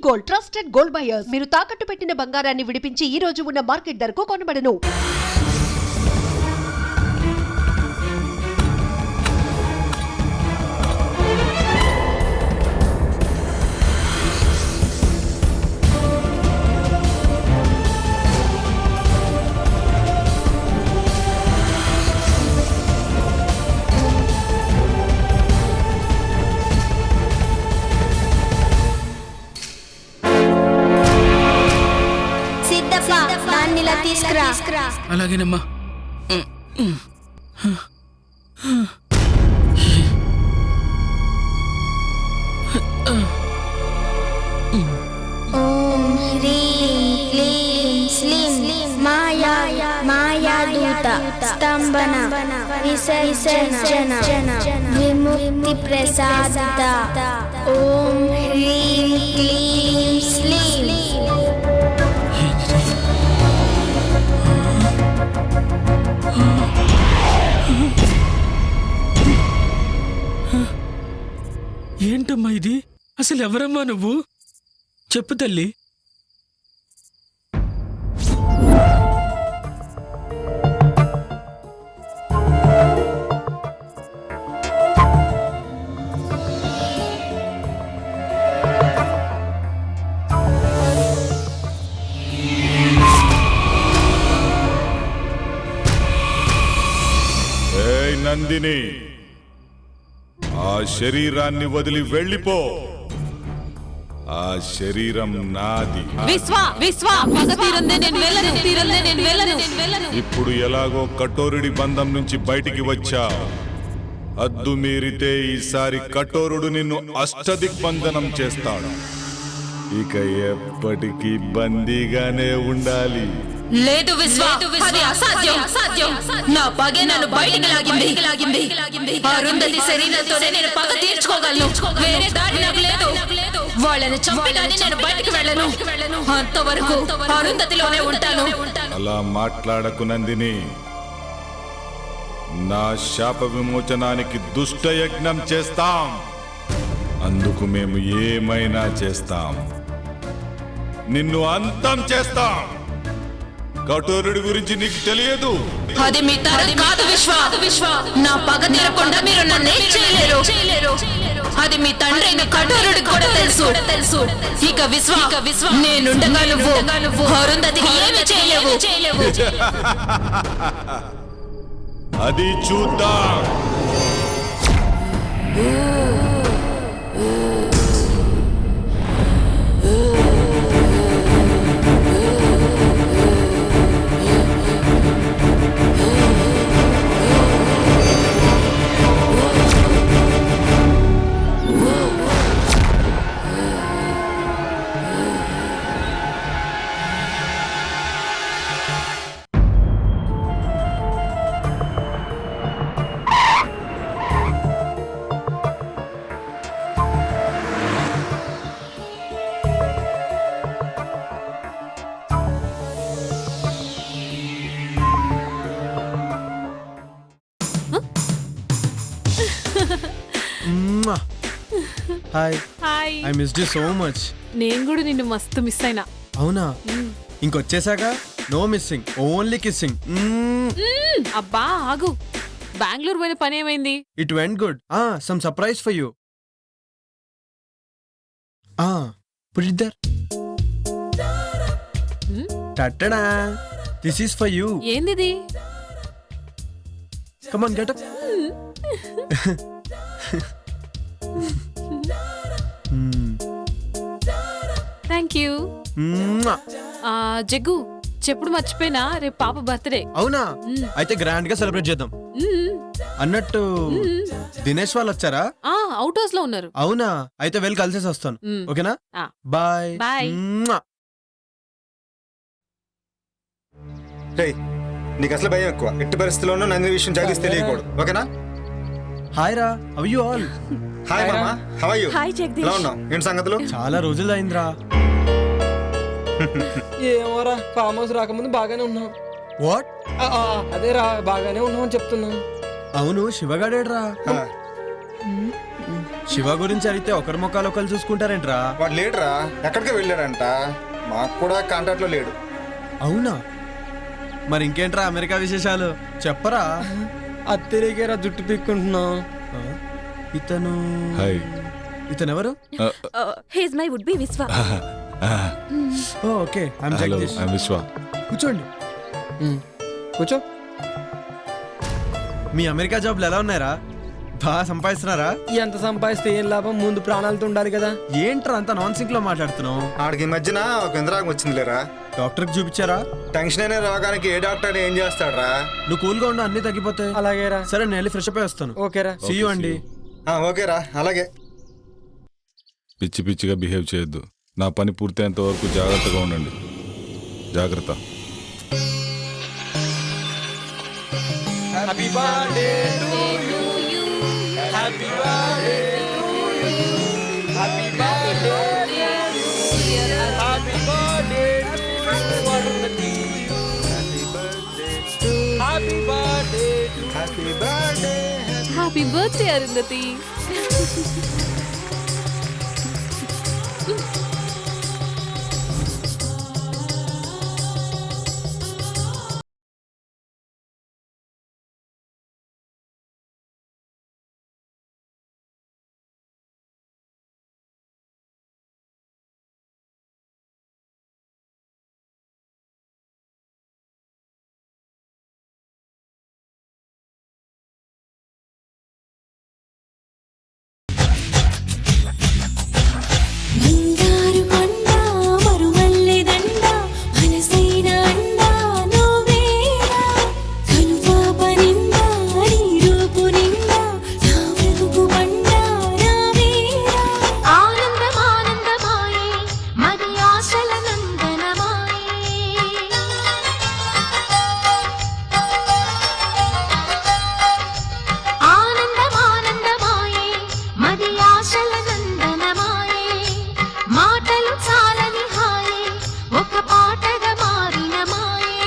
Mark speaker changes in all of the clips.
Speaker 1: Gold, trusted gold buyers. మీరు తాకట్టు పెట్టిన బంగారాన్ని విడిపించి ఈ రోజు ఉన్న మార్కెట్ ధరకు కొనబడను.
Speaker 2: అలాగేనమ్మా.
Speaker 3: ఓం హ్రీం క్లీం స్లీం మాయాదూత స్తంభన విసర్జన విముక్తి ప్రసాద. ఓం హ్రీం క్లీం స్లీం.
Speaker 2: ఏంటమ్మా ఇది? అసలు ఎవరమ్మా నువ్వు? చెప్పు తల్లి.
Speaker 4: ఏయ్ నందిని, ఆ శరీరాన్ని వదిలి వెళ్ళిపో. ఆ శరీరం నాది. ఇప్పుడు ఎలాగో కఠోరుడి బంధం నుంచి బయటికి వచ్చా. హద్దు మీరితే ఈసారి కఠోరుడు నిన్ను అష్టదిగ్బంధనం చేస్తాడు. ఇక ఎప్పటికీ బందీగానే ఉండాలి.
Speaker 5: లేదు విశ్వ, అది అసాధ్యం. నా పగే నన్ను బయటికి లాగింది. అరుంధతి శరీరంతోనే నేను పగ తీర్చుకోగలను. వేరే దారి నాకు లేదు. వాళ్ళని చంపి కానీ నేను బయటికి వెళ్ళను. అంతవరకు అరుంధతిలోనే ఉంటాను.
Speaker 4: అలా మాట్లాడకు నందిని. నా శాప విమోచనానికి దుష్ట యజ్ఞం చేస్తాం. అందుకు మేము ఏమైనా చేస్తాం. నిన్ను అంతం చేస్తాం. కఠోరుడి గురించి నీకు తెలియదు.
Speaker 5: అది మీ తరం కాదు విశ్వ. నా పగ తీరకుండా మీరు నన్ను చేయలేరు. అది మీ తండ్రి కఠోరుడికి కూడా తెలుసు. ఇక విశ్వ నేనుండగా నువ్వు అరుంధతిని ఏమీ చేయలేవు.
Speaker 4: అది చూద్దాం.
Speaker 6: Hi. I missed you so much.
Speaker 7: నేను కూడా నిన్ను మస్తు మిస్ అయినా.
Speaker 6: అవునా? ఇంకొచ్చేసాక నో మిస్సింగ్, ఓన్లీ కిస్సింగ్.
Speaker 7: అబ్బా ఆగు, బెంగళూరు పోయిన పని ఏమైంది?
Speaker 6: It went good. Some surprise for you. Put it there. Tada, this is for you.
Speaker 7: ఏందిది?
Speaker 6: Come on, get up.
Speaker 7: Thank you. Jaggu, చెప్పుడు మర్చిపోయినా, రేపు పాప బర్త్డే.
Speaker 6: అవునా? అయితే గ్రాండ్ గా సెలబ్రేట్ చేద్దాం. అన్నట్టు దినేష్ వాళ్ళు వచ్చారా?
Speaker 7: అవుట్ హౌస్ లో ఉన్నారు.
Speaker 6: అవునా? అయితే వెళ్ళి కలిసేసి వస్తాను. ఓకేనా? Bye
Speaker 7: bye.
Speaker 8: నీకు అసలు భయం ఎక్కువ. ఎట్టి పరిస్థితుల్లోనూ నందిని విషయం జగదీష్ తెలియకూడదు. ఓకేనా?
Speaker 6: హాయ్ రా, హౌ యు ఆల్?
Speaker 8: హాయ్ మామా, how are you?
Speaker 7: Hi Jagadish.
Speaker 8: ఎలా ఉన్నావు? ఏంటి సంగతులు?
Speaker 6: చాలా రోజులు అయిందిరా.
Speaker 9: ఏమోరా, ఫామ్ హౌస్ రాకముందు బాగానే ఉన్నాం.
Speaker 6: వాట్?
Speaker 9: అదేరా, బాగానే ఉన్నాం అని చెప్తున్నాం.
Speaker 6: అవును, శివగాడేడ్రా? శివ గురించి అడిగితే ఒకరి ముఖాలు ఒకరు చూసుకుంటారేంట్రా?
Speaker 8: వాడు లేడురా, ఎక్కడికి వెళ్ళాడంట. మాకు కూడా కాంటాక్ట్ లో లేడు.
Speaker 6: అవునా? మరి ఇంకేంట్రా అమెరికా విశేషాలు చెప్పరా?
Speaker 9: అత్తరికేరా జుట్టు పీక్కుంటున్నాం.
Speaker 6: ఆ, ఇతను
Speaker 4: హాయ్.
Speaker 6: ఇతను ఎవరు?
Speaker 5: He's my would be Vishwa.
Speaker 6: Oh, okay. I'm
Speaker 4: hello,
Speaker 6: Jagadish.
Speaker 4: I'm Vishwa.
Speaker 6: కూర్చోండి.
Speaker 9: కూర్చో.
Speaker 6: మీ అమెరికా జాబ్లు ఎలా ఉన్నాయరా? బాగా సంపాదిస్తున్నారా?
Speaker 9: ఎంత సంపాదిస్తే ఏం లాభం, ముందు ప్రాణాలతో ఉండాలి కదా.
Speaker 6: ఏంట్రా అంత నాన్ సింక్ లో మాట్లాడుతున్నావు?
Speaker 8: ఆడికి ఈ మధ్యన ఒక ఇంద్రాగం వచ్చింది లేరా.
Speaker 6: డాక్టర్కి చూపించారా?
Speaker 8: టెన్షన్ అనే రోగానికి ఏ డాక్టర్ ఏం చేస్తాడరా.
Speaker 6: నువ్వు కూల్గా ఉండు, అన్ని తగ్గిపోతాయి.
Speaker 9: అలాగేరా.
Speaker 6: సరే నేను వెళ్ళి ఫ్రెష్ అప్ అయి వస్తాను.
Speaker 9: ఓకేరా.
Speaker 6: See you అండి.
Speaker 8: ఓకేరా, అలాగే.
Speaker 4: పిచ్చి పిచ్చిగా బిహేవ్ చేయొద్దు. నా పని పూర్తయ్యేంత వరకు జాగ్రత్తగా ఉండండి. జాగ్రత్త.
Speaker 9: Happy birthday to you. Happy birthday to you. Happy birthday happy birthday happy birthday happy birthday.
Speaker 7: Happy birthday Arundhati.
Speaker 3: బంగారు కొండ మరుమల్లె దండ మనసైన అండ నువ్వేరా కనుపాప నిండా నీ రూపు నిండా నా బ్రతుకు బండ రావేరా ఆనందం ఆనందమాయే మది ఆశల నందనమాయే ఆనందం ఆనందమాయే మది ఆశల నందనమాయే మాటలు చాలని హాయే ఒక పాటగా మారిన మాయే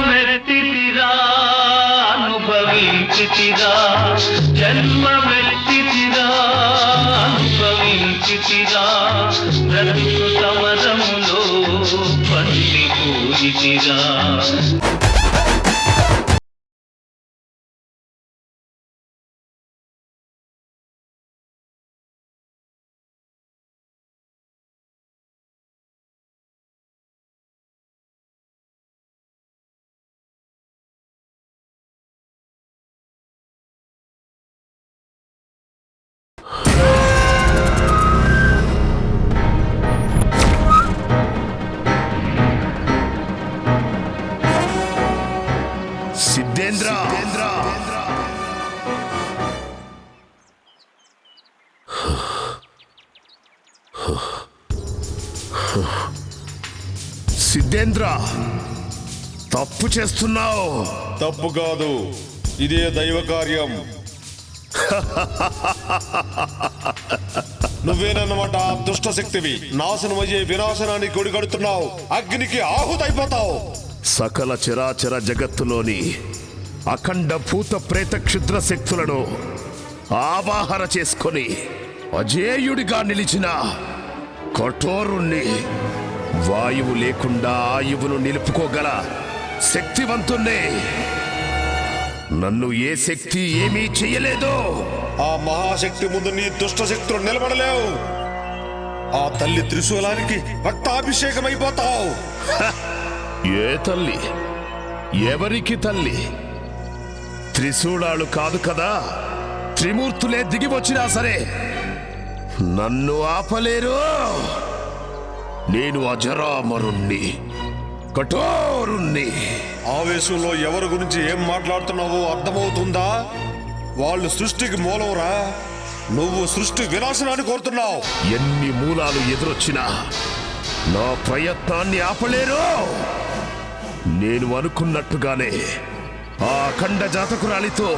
Speaker 10: మెత్తితిరా అనుభవించితిరా జన్మ మెత్తితిరా సిద్ధేంద్ర, తప్పు చేస్తున్నావు.
Speaker 11: తప్పు కాదు, ఇదే దైవ కార్యం. నువ్వేనన్నమాట ఆ దుష్ట శక్తివి. నాశనమయ్యే వినాశనానికి కొడిగడుతున్నావు. అగ్నికి ఆహుతైపోతావు.
Speaker 10: సకల చరాచర జగత్తులోని అఖండ భూత ప్రేత క్షుద్ర శక్తులను ఆవాహన చేసుకొని అజేయుడిగా నిలిచిన కఠోరుణ్ణి, వాయువు లేకుండా ఆయువును నిలుపుకోగల శక్తివంతుణ్ణి. నన్ను ఏ శక్తి ఏమీ చెయ్యలేదు.
Speaker 11: ఆ మహాశక్తి ముందు నీ దుష్ట శక్తులు నిలబడలేవు. ఆ తల్లి త్రిశూలానికి రక్తాభిషేకమైపోతావు.
Speaker 10: ఏ తల్లి? ఎవరికి తల్లి? త్రిశూలాలు కాదు కదా, త్రిమూర్తులే దిగి వచ్చినా సరే నన్ను ఆపలేరు. నేను అజరామరుణ్ణి, కఠోరుణ్ణి.
Speaker 11: ఆవేశంలో ఎవరి గురించి ఏం మాట్లాడుతున్నావో అర్థమవుతుందా? వాళ్ళు సృష్టికి మూలంరా. నువ్వు సృష్టి వినాశనాన్ని కోరుతున్నావు.
Speaker 10: ఎన్ని మూలాలు ఎదురొచ్చినా నా ప్రయత్నాన్ని ఆపలేరు. నేను అనుకున్నట్టుగానే ఆ అఖండ జాతకురాలితో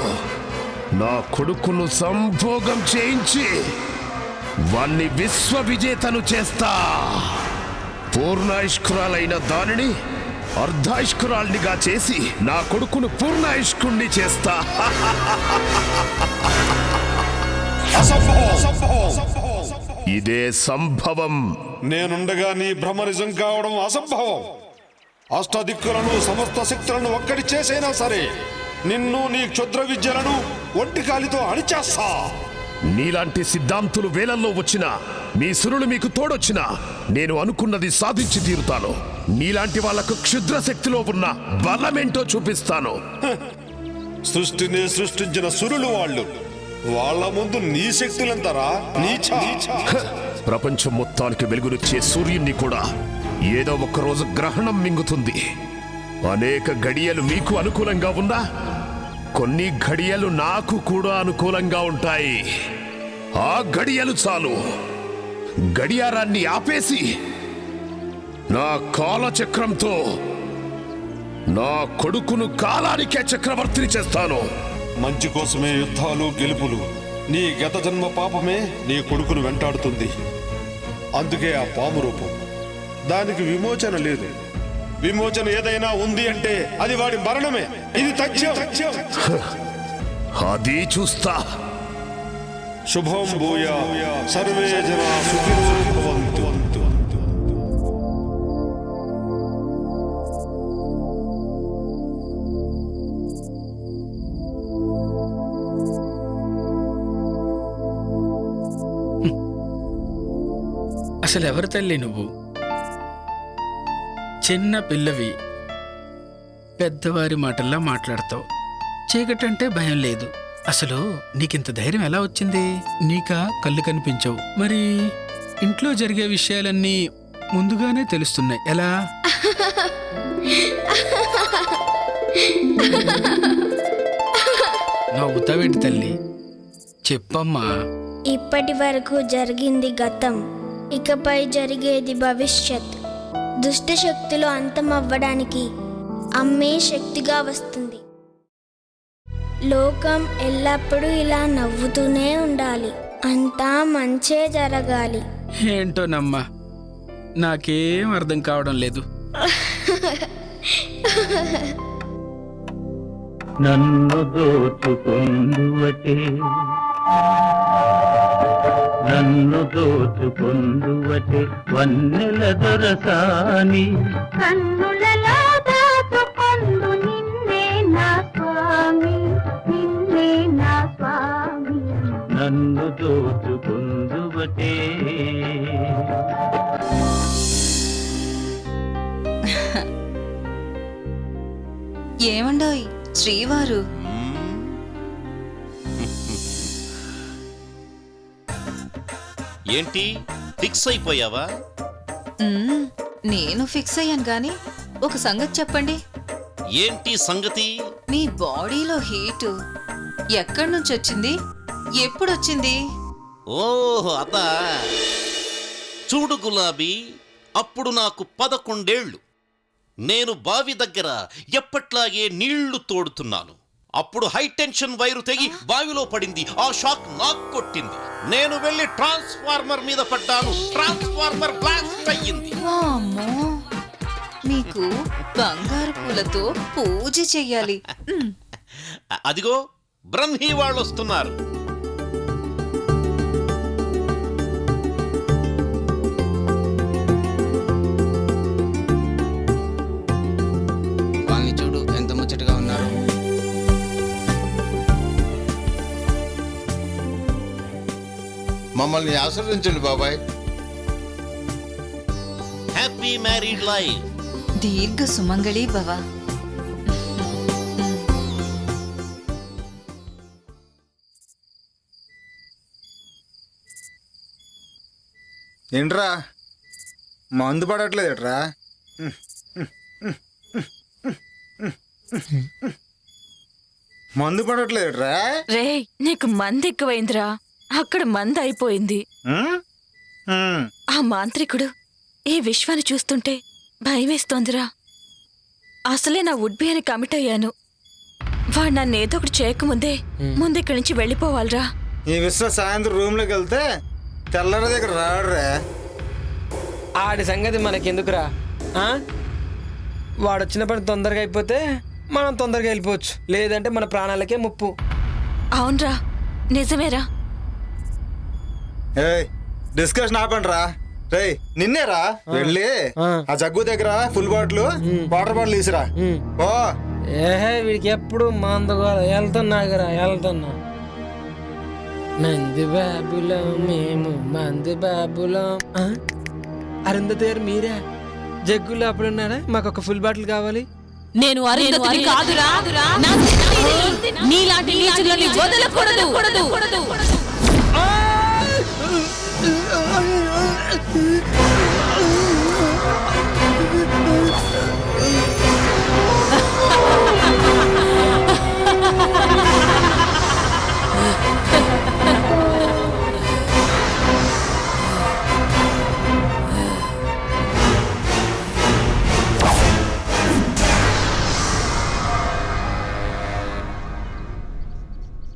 Speaker 10: నా కొడుకును సంభోగం చేయించి వాణ్ణి విశ్వ విజేతను చేస్తా. పూర్ణాయుష్కురాలైన దానిని అర్ధాయుష్కురాల్నిగా చేసి నా కొడుకును పూర్ణాయుష్కుణ్ణి చేస్తా. ఇదే సంభవం.
Speaker 11: నేనుండగా నీ భ్రమ నిజం కావడం అసంభవం. అష్టదిక్కులను సమస్త శక్తులను ఒక్కటి చేసైనా సరే నిన్ను నీ క్షుద్ర విద్యలను ఒంటి కాలితో అణిచేస్తా.
Speaker 10: నీలాంటి సిద్ధాంతులు వేలల్లో వచ్చినా, మీ సురులు మీకు తోడొచ్చినా నేను అనుకున్నది సాధించి తీరుతాను. నీలాంటి వాళ్లకు క్షుద్ర శక్తిలో ఉన్న బలమేంటో చూపిస్తాను.
Speaker 11: సృష్టిని సృష్టించిన సురులు వాళ్ళు. వాళ్ళ ముందు నీ శక్తులంతరా?
Speaker 10: ప్రపంచం మొత్తానికి వెలుగునిచ్చే సూర్యుణ్ణి కూడా ఏదో ఒక రోజు గ్రహణం మింగుతుంది. అనేక గడియలు మీకు అనుకూలంగా ఉన్నా కొన్ని గడియలు నాకు కూడా అనుకూలంగా ఉంటాయి. ఆ గడియలు చాలు. గడియారాన్ని ఆపేసి నా కాలచక్రంతో నా కొడుకును కాలానికే చక్రవర్తిని చేస్తాను.
Speaker 11: మంచి కోసమే యుద్ధాలు, గెలుపులు. నీ గత జన్మ పాపమే నీ కొడుకును వెంటాడుతుంది. అందుకే ఆ పాము రూపం. దానికి విమోచన లేదు. విమోచన ఏదైనా ఉంది అంటే అది వాడి మరణమే. ఇది తథ్యం.
Speaker 10: అది చూస్తా.
Speaker 11: శుభం భూయా సర్వే జనా సుఖినో భవంతు.
Speaker 2: అసలు ఎవరు తల్లి నువ్వు? చిన్న పిల్లవి, పెద్దవారి మాటల్లా మాట్లాడతావు. చీకటంటే భయం లేదు. అసలు నీకింత ధైర్యం ఎలా వచ్చింది? నీకా కళ్ళు కనిపించవు, మరి ఇంట్లో జరిగే విషయాలన్నీ ముందుగానే తెలుస్తున్నాయి. ఎలా? నవ్వుతావేంటి తల్లి? చెప్పమ్మా.
Speaker 12: ఇప్పటి వరకు జరిగింది గతం, ఇకపై జరిగేది భవిష్యత్. దుష్ట శక్తులు అంతమవ్వడానికి అమ్మే శక్తిగా వస్తుంది. లోకం ఎల్లప్పుడూ ఇలా నవ్వుతూనే ఉండాలి. అంతా మంచే జరగాలి.
Speaker 2: ఏంటోనమ్మా, నాకేం అర్థం కావడం లేదు.
Speaker 9: నన్ను దోచుకొందువటే, నన్ను దోచుకొందువటే వన్నెల దొరసాని.
Speaker 3: కన్నులలో దాచుకొందు నిన్నే నా స్వామి, నిన్నే నా స్వామి.
Speaker 9: నన్ను దోచుకొందువటే.
Speaker 5: ఏమండోయ్ శ్రీవారు?
Speaker 13: ఏంటి ఫిక్స్ అయిపోయావా?
Speaker 5: నేను ఫిక్స్ అయ్యాను గాని ఒక సంగతి చెప్పండి.
Speaker 13: ఏంటి సంగతి?
Speaker 5: మీ బాడీలో హీటు ఎక్కడి నుంచి వచ్చింది? ఎప్పుడొచ్చింది?
Speaker 13: ఓహో అదా. చూడు గులాబీ, అప్పుడు నాకు 11 ఏళ్ళు. నేను బావి దగ్గర ఎప్పట్లాగే నీళ్లు తోడుతున్నాను. అప్పుడు హై టెన్షన్ వైరు తెగి బావిలో పడింది. ఆ షాక్ నాకు కొట్టింది. నేను వెళ్ళి ట్రాన్స్ఫార్మర్ మీద పడ్డాను. ట్రాన్స్ఫార్మర్ బ్లాస్ట్ అయ్యింది.
Speaker 5: మీకు బంగారు పూలతో పూజ చెయ్యాలి.
Speaker 13: అదిగో బ్రహ్మీ వాళ్ళు వస్తున్నారు.
Speaker 14: వాళ్ళని చూడు ఎంత ముచ్చటగా ఉన్నారు.
Speaker 15: మమ్మల్ని ఆశీర్వదించండి బాబాయ్.
Speaker 13: Happy married life.
Speaker 5: దీర్ఘ సుమంగళి భవ.
Speaker 8: ఏంట్రా మందు పడట్లేదుట్రా? మందు పడట్లేదుట్రా?
Speaker 16: రే నీకు మంది ఎక్కువైందిరా. అక్కడ మంది అయిపోయింది. ఆ మాంత్రికుడు ఈ విశ్వాన్ని చూస్తుంటే భయమేస్తోందిరా. అసలే నా వుడ్బీ అని కమిట్ అయ్యాను. వాడు నన్ను ఏదో ఒకటి చేయకముందే ముందు నుంచి వెళ్ళిపోవాలిరా.
Speaker 8: ఈ విశ్వ సాయంత్రం రూమ్లోకి వెళ్తే తెల్లర దగ్గర రాడురా.
Speaker 9: ఆడి సంగతి మనకెందుకురా? వాడు వచ్చిన పని తొందరగా అయిపోతే మనం తొందరగా వెళ్ళిపోవచ్చు. లేదంటే మన ప్రాణాలకే ముప్పు.
Speaker 16: అవునరా, నిజమేరా.
Speaker 8: డిస్కషన్ ఆపండిరా. రే నిన్నేరా వెళ్ళి ఆ జగ్గు దగ్గర ఫుల్ బాటిల్ వాటర్ బాటిల్ తీసిరా. ఓ
Speaker 9: ఏహే వీడికి ఎప్పుడు మందుగా వెళ్తున్నాగరా వెళ్తున్నా. మంది బాబులం మేము మంది బాబులం. అరుంధతి గారు మీరా? జగ్గులో అప్పుడున్నారా? మాకు ఒక ఫుల్ బాటిల్ కావాలి.
Speaker 5: నేను అరుంధతిని కాదురా. నీలాంటి నీచులని వదలకూడదు.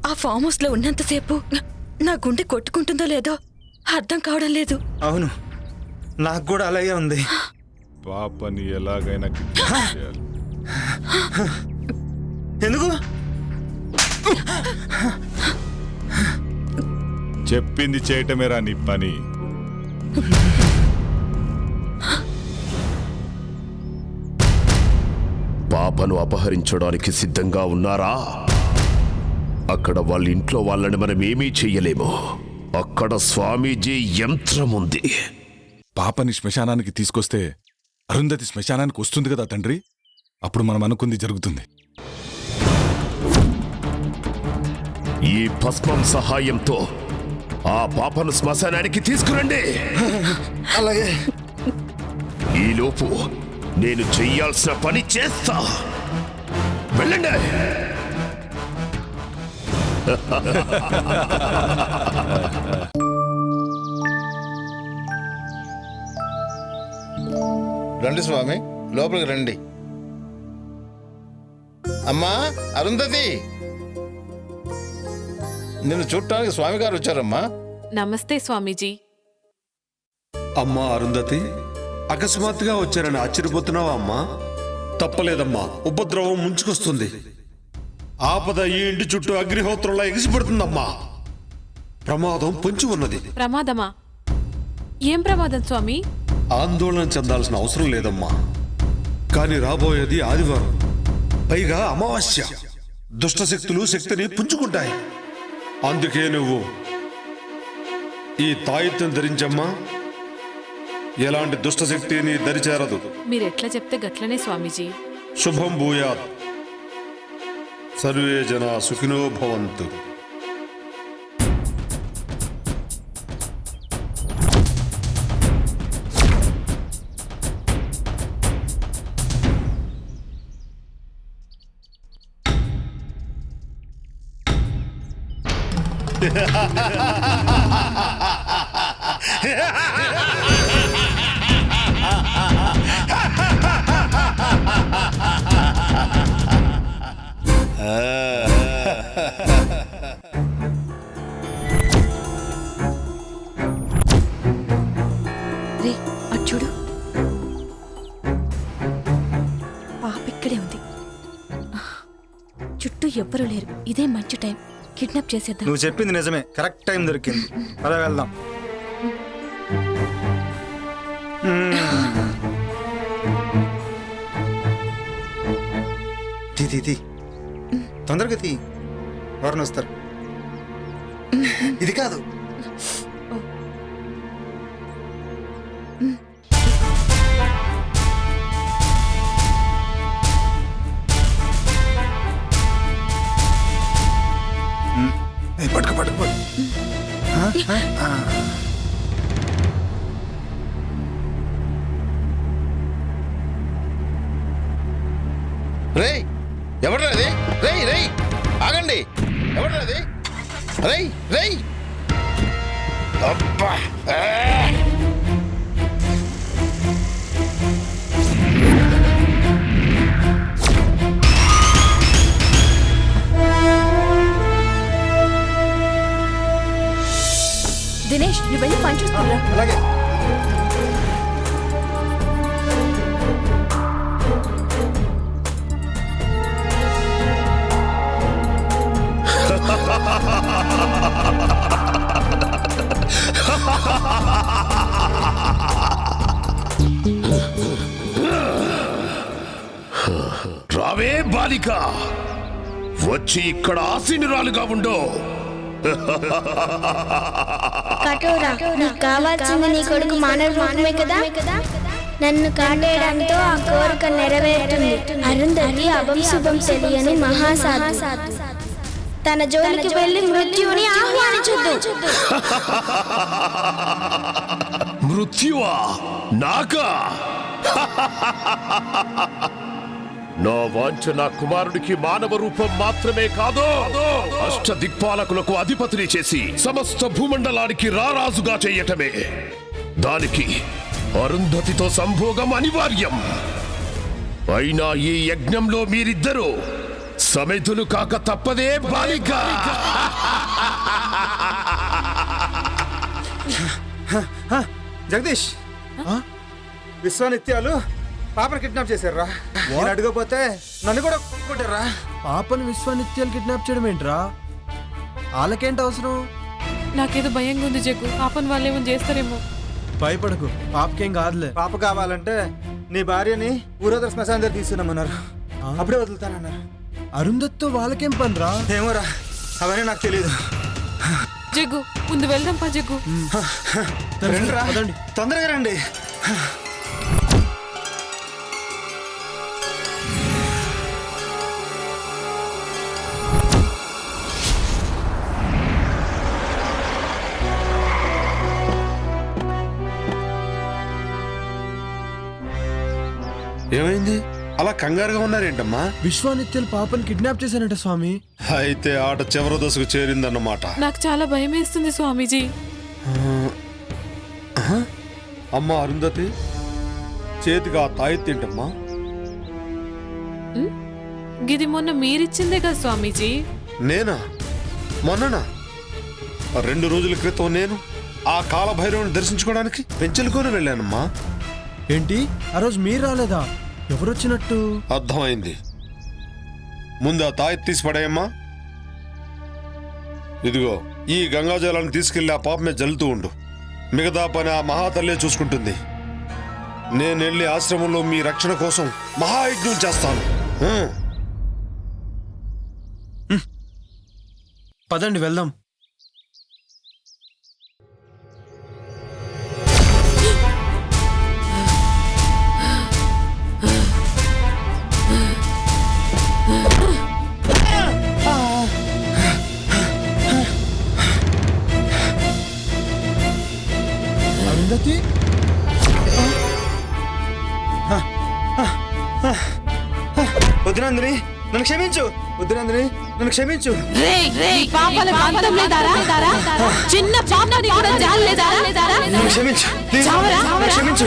Speaker 16: ఆ ఫామ్ హౌస్ లో ఉన్నంతసేపు నా గుండె కొట్టుకుంటుందో లేదో అర్థం కావడం లేదు.
Speaker 8: అవును, నాకు కూడా అలాగే ఉంది.
Speaker 4: పాపని ఎలాగైనా కిడ్నాప్ చేయాలి.
Speaker 8: ఎందుకు?
Speaker 4: చెప్పింది చేయటమేరా నీ పని.
Speaker 10: పాపను అపహరించడానికి సిద్ధంగా ఉన్నారా? అక్కడ వాళ్ళ ఇంట్లో వాళ్ళని మనం ఏమీ చెయ్యలేము. అక్కడ స్వామీజీ యంత్రం ఉంది.
Speaker 4: పాపని శ్మశానానికి తీసుకొస్తే అరుంధతి శ్మశానానికి వస్తుంది కదా తండ్రి. అప్పుడు మనం అనుకుంది జరుగుతుంది.
Speaker 10: ఈ భస్మం సహాయంతో ఆ పాపను శ్మశానానికి తీసుకురండి.
Speaker 8: అలాగే.
Speaker 10: ఈలోపు నేను చెయ్యాల్సిన పని చేస్తా. వెళ్ళండి.
Speaker 15: రండి స్వామి, లోపలికి రండి. అమ్మా అరుంధతి, నిన్ను చూడటానికి స్వామి గారు వచ్చారమ్మా.
Speaker 7: నమస్తే స్వామీజీ.
Speaker 11: అమ్మా అరుంధతి, అకస్మాత్తుగా వచ్చారని ఆశ్చర్యపోతున్నావా అమ్మా? తప్పలేదమ్మా, ఉపద్రవం ముంచుకొస్తుంది. ఆపద ఈ ఇంటి చుట్టూ అగ్నిహోత్రంలా ఎగిసిపడుతుందమ్మా. ప్రమాదం పొంచి ఉన్నది.
Speaker 7: ప్రమాదమా? ఏం ప్రమాదం స్వామి?
Speaker 11: ఆందోళన చెందాల్సిన అవసరం లేదమ్మా. కానీ రాబోయేది ఆదివారం, పైగా అమావాస్య. దుష్టశక్తులు శక్తిని పుంజుకుంటాయి. అందుకే నువ్వు ఈ తాయిత్యం ధరించమ్మా. ఎలాంటి దుష్టశక్తి నీ దరిచేరదు.
Speaker 7: మీరెట్లా చెప్తే గట్లనే స్వామీజీ.
Speaker 11: శుభం భూయాత్. సర్వే జనా సుఖినో భవంతు.
Speaker 16: ఎవ్వరూ లేరు. ఇదే మంచి టైం. కిడ్నాప్ చేసేద్దాం.
Speaker 8: నువ్వు చెప్పింది నిజమే, కరెక్ట్ టైం దొరికింది. అలా వెళ్దాం. తీ తొందరగా తీ, ఎవరిని వస్తారు. ఇది కాదు. పట్టుకు పట్టుకు.
Speaker 15: రేయ్ ఎవడ్రా అది? రేయ్ రేయ్ ఆగండి, ఎవడ్రా అది? రేయ్ రేయ్ అబ్బా
Speaker 16: దినేష్, నువ్వు వెళ్ళి పని చూస్తున్నా.
Speaker 8: అలాగే.
Speaker 10: రావే బాలిక, వచ్చి ఇక్కడ ఆసీనురాలుగా ఉండో.
Speaker 12: కఠోరా, నీకు కావాల్సింది నీ కొడుకు మానవ రూపమే కదా. నన్ను కాటేయడంతో ఆ కోరిక నెరవేరుతుంది. అరుంధతి అభం శుభం తెలియని మహాసాధు. తన జోలికి వెళ్ళి మృత్యువుని ఆహ్వానించొద్దు.
Speaker 10: మృత్యువా? నాకా? నా వాంఛ నా కుమారుడికి మానవ రూపం మాత్రమే కాదు, అష్ట దిక్పాలకులకు అధిపతిని చేసి సమస్త భూమండలానికి రారాజుగా చేయటమే. దానికి అరుంధతితో సంభోగం అనివార్యం. అయినా ఈ యజ్ఞంలో మీరిద్దరూ సమితులు కాక తప్పదే బాలిక.
Speaker 8: జగదీష్, విశ్వానిత్యాలు పాపను కిడ్నాప్ చేశారా? నేను అడగపోతే నన్ను కూడా కొట్టారా?
Speaker 6: పాపను విశ్వానిత్యాలు కిడ్నాప్ చేయడం ఏంట్రా? వాళ్ళకేంటి అవసరం?
Speaker 7: నాకేదో భయంగా ఉంది జగ్గు. పాపను వాళ్ళు ఏమో చేస్తారేమో.
Speaker 6: భయపడకు, పాపకేం కాదులే.
Speaker 8: పాప కావాలంటే నీ భార్యని ఊరోదర శ్మశానం దగ్గర తీసుకున్నామన్నారు. అప్పుడే వదులుతానన్నారు.
Speaker 6: అరుంధతితో వాళ్ళకేం పనిరా?
Speaker 8: ఏమోరా, అవన్నీ నాకు తెలియదు.
Speaker 7: జగ్గు, ముందు వెళ్దాం పా జగ్గు.
Speaker 8: తొందరగా రండి.
Speaker 11: ఏమైంది? అలా కంగారుగా ఉన్నారేంటమ్మా?
Speaker 6: విశ్వానిత్యాలు పాపని కిడ్నాప్ చేశానంట స్వామి.
Speaker 11: అయితే ఆట చివరి దశకు చేరిందన్నమాట.
Speaker 7: నాకు చాలా భయం వేస్తుంది స్వామీజీ.
Speaker 11: అమ్మా అరుంధతి, చేతికి ఆ తాయెత్తేంటమ్మా?
Speaker 7: గిది మొన్న మీరిచ్చిందే కదా స్వామీజీ.
Speaker 11: నేనా? మొన్ననా? 2 రోజుల క్రితం నేను ఆ కాలభైరవుని దర్శించుకోవడానికి పెంచెలుకొని వెళ్ళానమ్మా.
Speaker 6: ఏంటి, ఆ రోజు మీరు రాలేదా? ఎవరొచ్చినట్టు?
Speaker 11: అర్థమైంది. ముందు ఆ తాయెత్తు తీసి పడేయమ్మా. ఇదిగో, ఈ గంగాజలాన్ని తీసుకెళ్లి ఆ పాప మీద జల్లుతూ ఉండు. మిగతా పని ఆ మహాతల్లే చూసుకుంటుంది. నేను వెళ్ళి ఆశ్రమంలో మీ రక్షణ కోసం మహాయజ్ఞం చేస్తాను.
Speaker 6: పదండి వెళ్దాం. అరుంధతి,
Speaker 8: వద్దునందిని, నన్ను క్షమించు. వద్దునందిని, నన్ను క్షమించు.
Speaker 5: చిన్న పాపని కూడా జాలేదా?
Speaker 8: నన్ను క్షమించు, క్షమించు,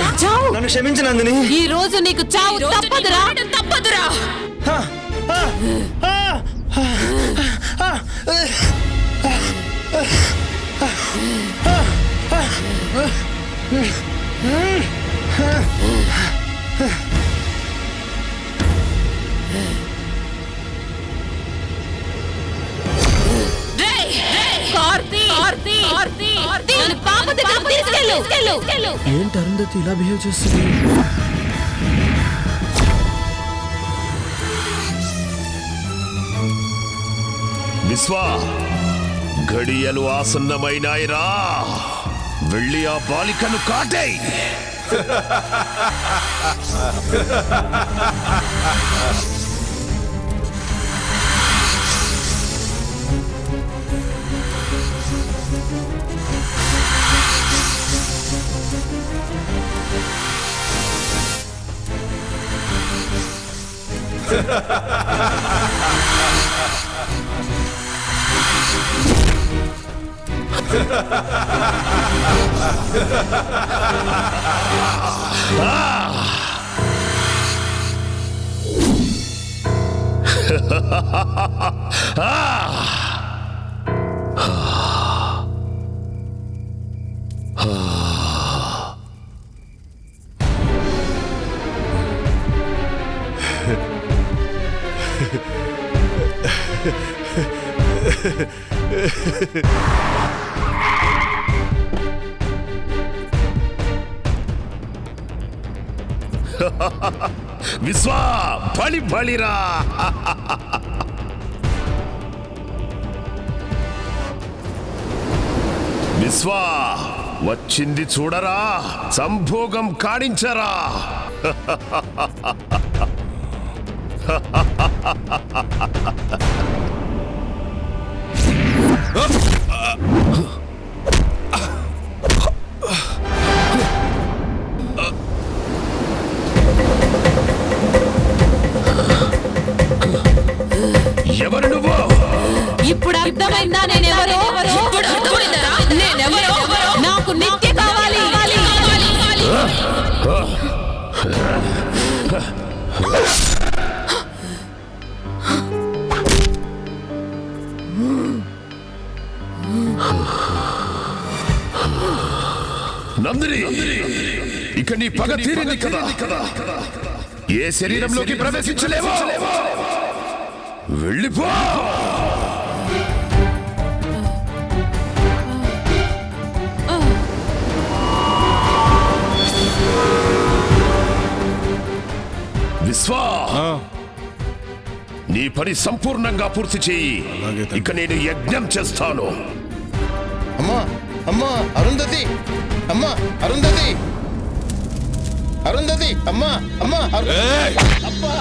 Speaker 8: నన్ను క్షమించు నందిని.
Speaker 5: ఈ రోజు నీకు చావు తప్పదురా, తప్పదురా.
Speaker 9: ఏంటి అరుంధతి ఇలా బిహేవ్ చేస్తుంది?
Speaker 10: విశ్వా, గడియలు ఆసన్నమైనాయిరా. వెళ్ళి ఆ బాలికను కాటేయ్. విశ్వా, బలి బలిరా. విశ్వా, వచ్చింది చూడరా, సంభోగం కాణించరా. ఎవరు నువ్వు?
Speaker 7: ఇప్పుడు అర్థమైందా నేనెవరో?
Speaker 5: ఇప్పుడు అర్థమైందరా నేనెవరో?
Speaker 7: నాకు నిత్య కావాలి.
Speaker 10: నందిని, ఇక నీ పగ తీరింది కదా. ఏ శరీరంలోకి ప్రవేశించలేవో వెళ్ళిపో. విశ్వా, నీ పని సంపూర్ణంగా పూర్తి చేయి. ఇక నేను యజ్ఞం చేస్తాను.
Speaker 15: అమ్మా అమ్మా అరుంధతి, అమ్మా అరుంధతి, అరుంధతి, అమ్మా అమ్మా అబ్బా.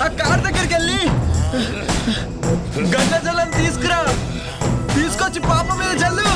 Speaker 9: ఆ కార్ దగ్గరికి వెళ్ళి గంగా జలం తీసుకురా, తీసుకొచ్చి పాప మీద జల్లు.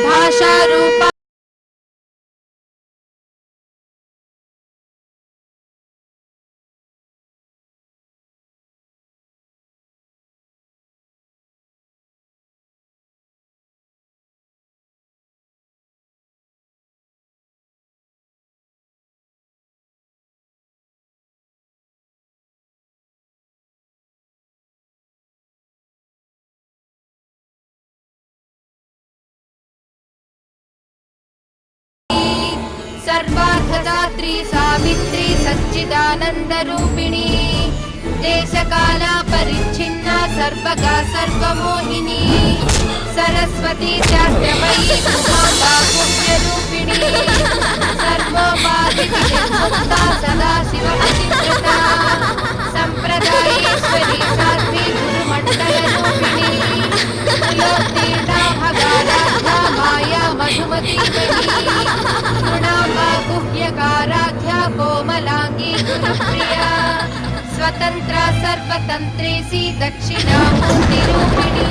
Speaker 5: భాషారూప सर्वार्थदात्री सावित्री सच्चिदानन्दरूपिणी देशकाल परिच्छिन्ना सर्वगा सर्वमोहिनी सरस्वती शास्त्रमयी सुभागा पुण्यरूपिणी सर्वोपाधिमुक्ता सदा शिवपतिव्रता सम्प्रदायेश्वरी साध्वी गुरुमण्डलरूपिणी त्रिलोकीर्णा भगाराध्या माया मधुमती गुह्यकाराध्या कोमलांगी गुरुप्रिया स्वतंत्रा सर्वतंत्रेसी दक्षिणामूर्तिरूपिणी